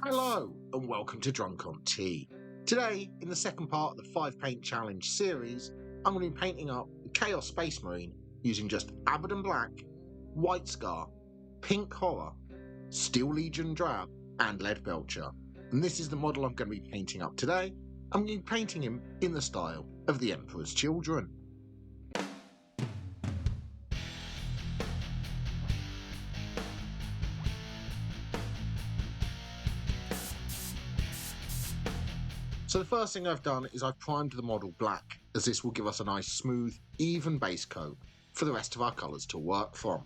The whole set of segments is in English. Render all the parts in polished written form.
Hello and welcome to Drunk on Tea. Today, in the second part of the 5 Paint Challenge series, I'm going to be painting up the Chaos Space Marine using just Abaddon Black, White Scar, Pink Horror, Steel Legion Drab and Leadbelcher. And this is the model I'm going to be painting up today. I'm going to be painting him in the style of the Emperor's Children. So the first thing I've done is I've primed the model black, as this will give us a nice smooth, even base coat for the rest of our colours to work from.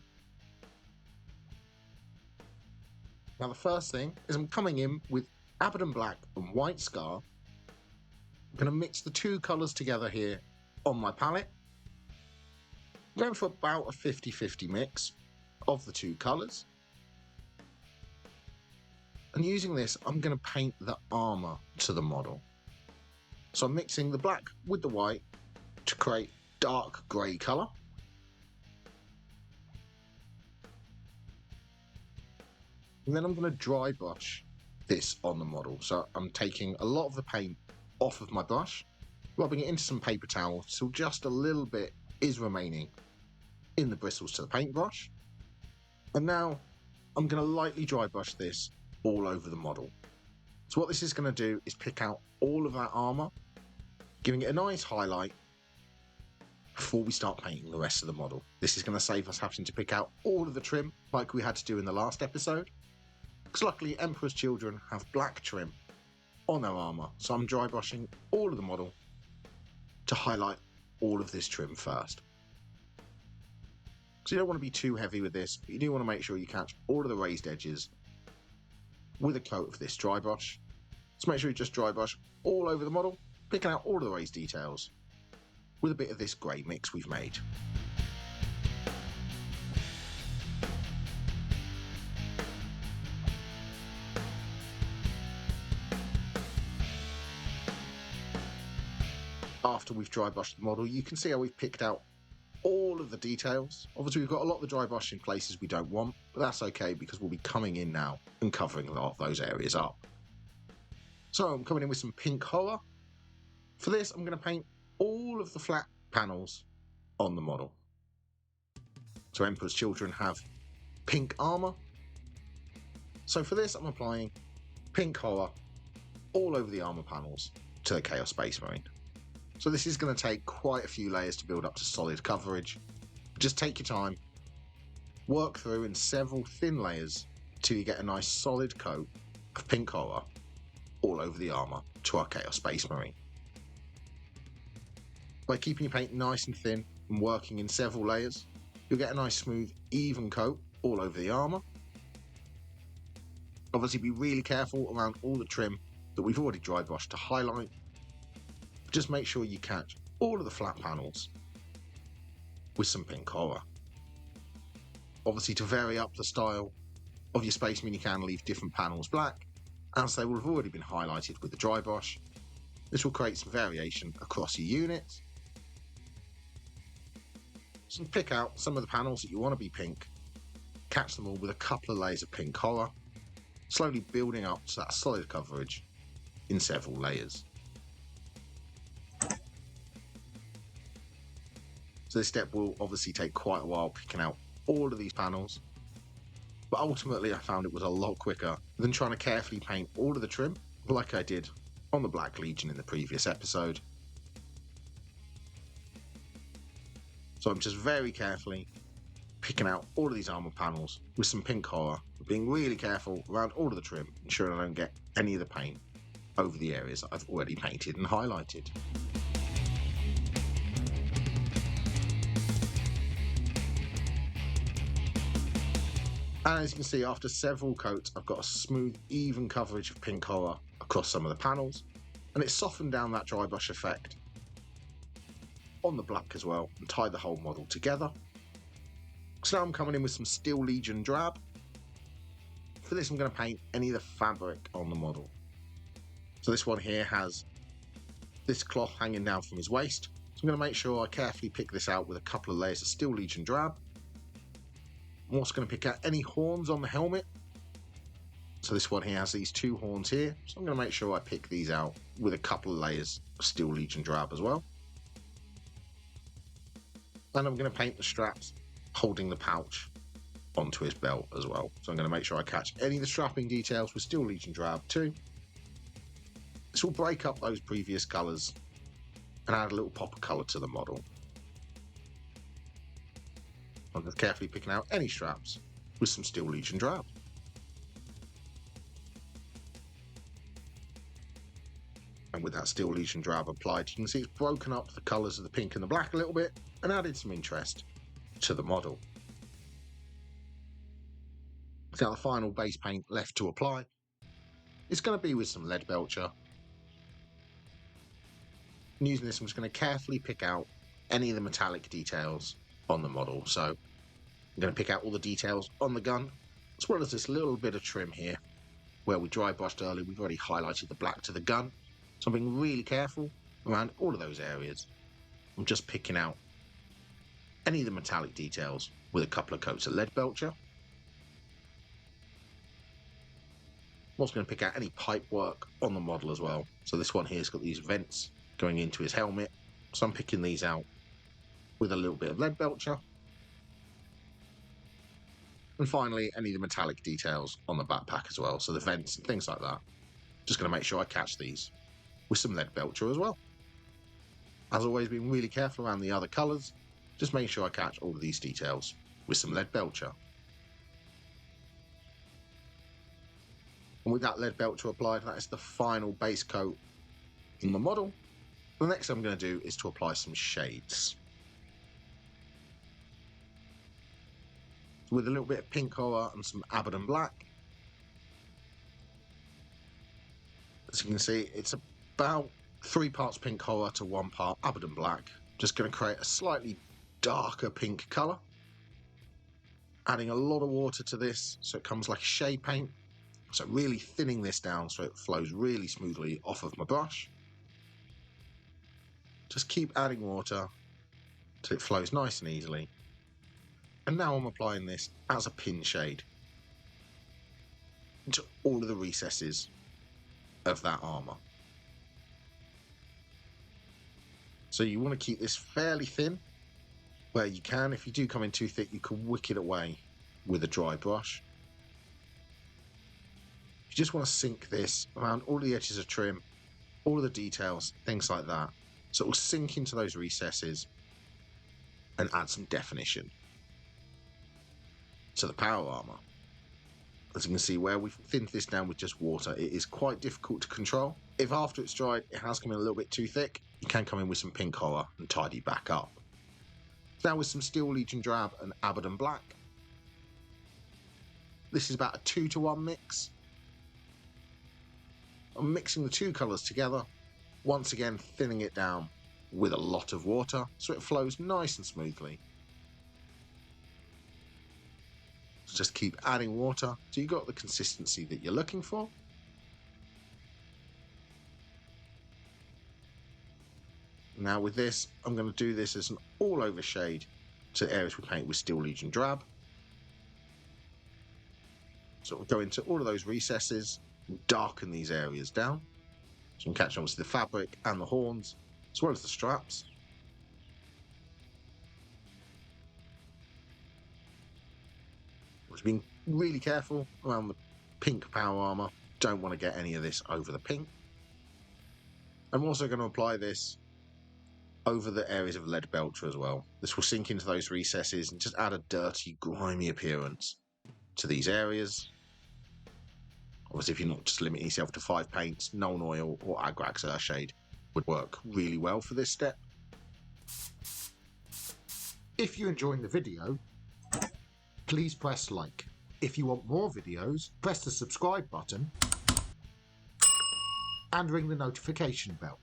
Now the first thing is I'm coming in with Abaddon Black and White Scar. I'm going to mix the two colours together here on my palette. I'm going for about a 50-50 mix of the two colours. And using this, I'm going to paint the armour to the model. So I'm mixing the black with the white to create dark grey colour. And then I'm going to dry brush this on the model. So I'm taking a lot of the paint off of my brush, rubbing it into some paper towel so just a little bit is remaining in the bristles to the paintbrush. And now I'm going to lightly dry brush this all over the model. So what this is going to do is pick out all of that armour, giving it a nice highlight before we start painting the rest of the model. This is going to save us having to pick out all of the trim like we had to do in the last episode, because luckily Emperor's Children have black trim on their armour, so I'm dry brushing all of the model to highlight all of this trim first. So you don't want to be too heavy with this, but you do want to make sure you catch all of the raised edges with a coat of this dry brush. So make sure you just dry brush all over the model, picking out all of the raised details with a bit of this grey mix we've made. After we've dry brushed the model, you can see how we've picked out all of the details. Obviously we've got a lot of the dry brush in places we don't want, but that's okay because we'll be coming in now and covering a lot of those areas up. So I'm coming in with some Pink Horror. For this I'm going to paint all of the flat panels on the model. So Emperor's Children have pink armour. So for this I'm applying Pink Horror all over the armour panels to the Chaos Space Marine. So this is going to take quite a few layers to build up to solid coverage. Just take your time, work through in several thin layers till you get a nice solid coat of Pink Horror all over the armour to our Chaos Space Marine. By keeping your paint nice and thin and working in several layers, you'll get a nice smooth even coat all over the armour. Obviously be really careful around all the trim that we've already dry brushed to highlight. Just make sure you catch all of the flat panels with some Pink Horror. Obviously to vary up the style of your Space Marine you can leave different panels black, as they will have already been highlighted with the dry brush. This will create some variation across your units. So pick out some of the panels that you want to be pink, catch them all with a couple of layers of Pink Horror, slowly building up to that solid coverage in several layers. So this step will obviously take quite a while picking out all of these panels, but ultimately I found it was a lot quicker than trying to carefully paint all of the trim like I did on the Black Legion in the previous episode. So I'm just very carefully picking out all of these armour panels with some Pink Horror, being really careful around all of the trim, ensuring I don't get any of the paint over the areas that I've already painted and highlighted. And as you can see, after several coats, I've got a smooth, even coverage of Pink Horror across some of the panels, and it's softened down that dry brush effect on the black as well, and tied the whole model together. So now I'm coming in with some Steel Legion Drab. For this I'm going to paint any of the fabric on the model. So this one here has this cloth hanging down from his waist, so I'm going to make sure I carefully pick this out with a couple of layers of Steel Legion Drab. I'm also going to pick out any horns on the helmet, So this one here has these two horns here, so I'm going to make sure I pick these out with a couple of layers of Steel Legion Drab as well. And I'm going to paint the straps holding the pouch onto his belt as well. So I'm going to make sure I catch any of the strapping details with Steel Legion Drab too. This will break up those previous colours and add a little pop of colour to the model. I'm just carefully picking out any straps with some Steel Legion Drab. And with that Steel Legion Drab applied, you can see it's broken up the colours of the pink and the black a little bit and added some interest to the model. Now the final base paint left to apply is going to be with some Leadbelcher. And using this, I'm just going to carefully pick out any of the metallic details on the model. So I'm going to pick out all the details on the gun, as well as this little bit of trim here where we dry brushed earlier. We've already highlighted the black to the gun, so I'm being really careful around all of those areas. I'm just picking out any of the metallic details with a couple of coats of Leadbelcher. I'm also going to pick out any pipe work on the model as well. So this one here has got these vents going into his helmet, so I'm picking these out with a little bit of Leadbelcher. And finally, any of the metallic details on the backpack as well, so the vents and things like that. Just going to make sure I catch these with some Leadbelcher as well. As always, being really careful around the other colours, just making sure I catch all of these details with some Leadbelcher. And with that Leadbelcher applied, that is the final base coat in the model. The next thing I'm going to do is to apply some shades. With a little bit of Pink Horror and some Abaddon Black. As you can see, it's about 3 parts Pink Horror to 1 part Abaddon Black. Just going to create a slightly darker pink colour. Adding a lot of water to this so it comes like a shade paint. So really thinning this down so it flows really smoothly off of my brush. Just keep adding water till it flows nice and easily. And now I'm applying this as a pin shade into all of the recesses of that armour. So you want to keep this fairly thin where you can. If you do come in too thick, you can wick it away with a dry brush. You just want to sink this around all the edges of trim, all of the details, things like that. So it will sink into those recesses and add some definition to the power armour. As you can see, where we've thinned this down with just water, it is quite difficult to control. If after it's dried it has come in a little bit too thick, you can come in with some Pink Horror and tidy back up. Now with some Steel Legion Drab and Abaddon Black. This is about a 2-to-1 mix. I'm mixing the two colours together, once again thinning it down with a lot of water so it flows nice and smoothly. So just keep adding water till you got the consistency that you're looking for. Now with this, I'm going to do this as an all over shade to areas we paint with Steel Legion Drab. So we'll go into all of those recesses and darken these areas down. So you can catch obviously the fabric and the horns, as well as the straps. Just being really careful around the pink power armour. Don't want to get any of this over the pink. I'm also going to apply this over the areas of Leadbelcher as well. This will sink into those recesses and just add a dirty, grimy appearance to these areas. Obviously, if you're not just limiting yourself to 5 paints, Nuln Oil or Agrax Earthshade would work really well for this step. If you're enjoying the video, please press like. If you want more videos, press the subscribe button and ring the notification bell.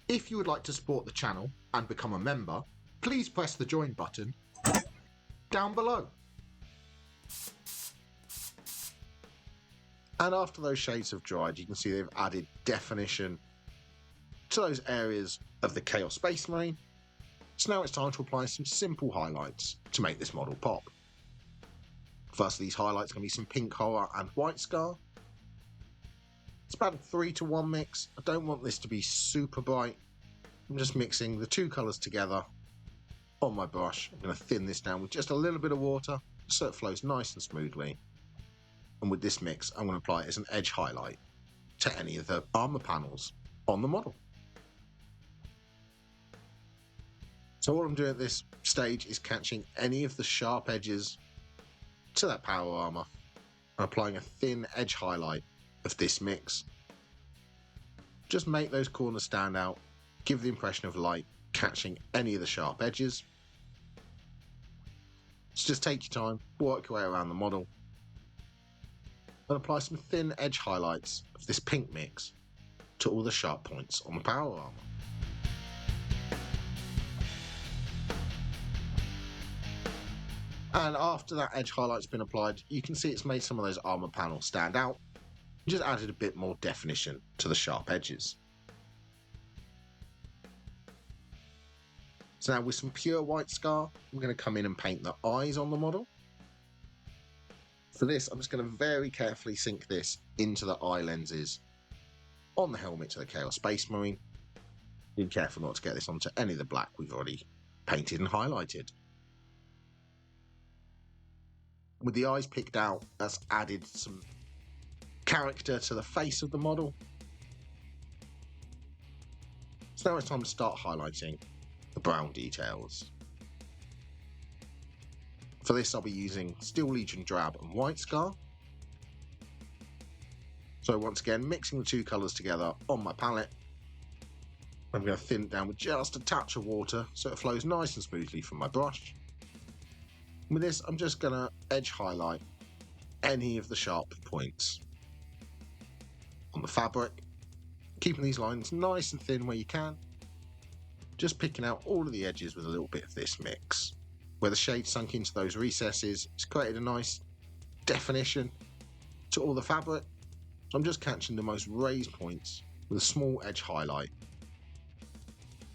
If you would like to support the channel and become a member, please press the join button down below. And after those shades have dried, you can see they've added definition to those areas of the Chaos Space Marine. So now it's time to apply some simple highlights to make this model pop. First of these highlights are going to be some Pink Horror and White Scar. It's about a 3-to-1 mix. I don't want this to be super bright. I'm just mixing the two colours together on my brush. I'm going to thin this down with just a little bit of water so it flows nice and smoothly. And with this mix, I'm going to apply it as an edge highlight to any of the armour panels on the model. So all I'm doing at this stage is catching any of the sharp edges to that power armour and applying a thin edge highlight of this mix. Just make those corners stand out, give the impression of light catching any of the sharp edges. So just take your time, work your way around the model, and apply some thin edge highlights of this pink mix to all the sharp points on the power armour. And after that edge highlight's been applied, you can see it's made some of those armour panels stand out. Just added a bit more definition to the sharp edges. So now with some pure White Scar, I'm going to come in and paint the eyes on the model. For this, I'm just going to very carefully sink this into the eye lenses on the helmet to the Chaos Space Marine. Be careful not to get this onto any of the black we've already painted and highlighted. With the eyes picked out, that's added some character to the face of the model. So now it's time to start highlighting the brown details. For this, I'll be using Steel Legion Drab and White Scar. So once again, mixing the two colours together on my palette. I'm going to thin it down with just a touch of water so it flows nice and smoothly from my brush. With this, I'm just going to edge highlight any of the sharp points on the fabric, keeping these lines nice and thin where you can, just picking out all of the edges with a little bit of this mix. Where the shade sunk into those recesses, it's created a nice definition to all the fabric. So I'm just catching the most raised points with a small edge highlight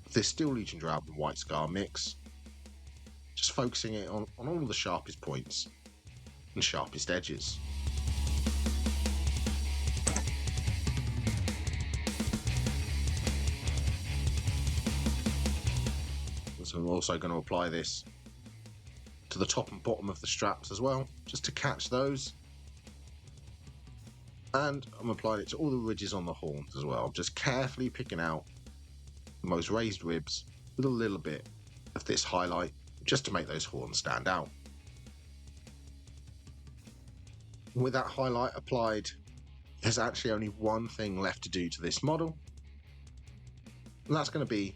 of this Steel Legion Drab and White Scar mix, just focusing it on all the sharpest points and sharpest edges. So I'm also going to apply this to the top and bottom of the straps as well, just to catch those. And I'm applying it to all the ridges on the horns as well. I'm just carefully picking out the most raised ribs with a little bit of this highlight, just to make those horns stand out. And with that highlight applied, there's actually only one thing left to do to this model, and that's going to be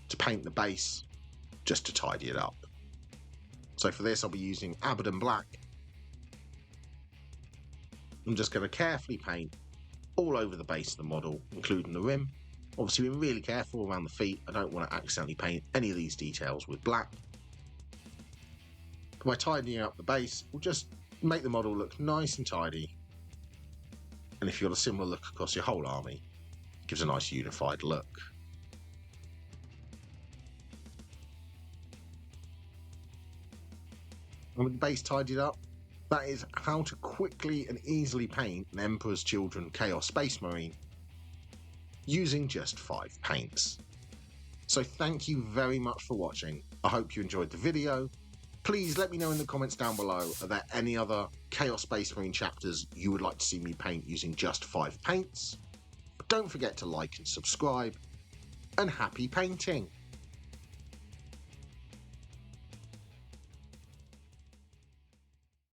to paint the base, just to tidy it up. So for this, I'll be using Abaddon Black. I'm just going to carefully paint all over the base of the model, including the rim. Obviously being really careful around the feet. I don't want to accidentally paint any of these details with black. By tidying up the base, we'll just make the model look nice and tidy. And if you want a similar look across your whole army, it gives a nice unified look. And with the base tidied up, that is how to quickly and easily paint an Emperor's Children Chaos Space Marine using just 5 paints. So thank you very much for watching. I hope you enjoyed the video. Please let me know in the comments down below, are there any other Chaos Space Marine chapters you would like to see me paint using just 5 paints? But don't forget to like and subscribe, and happy painting!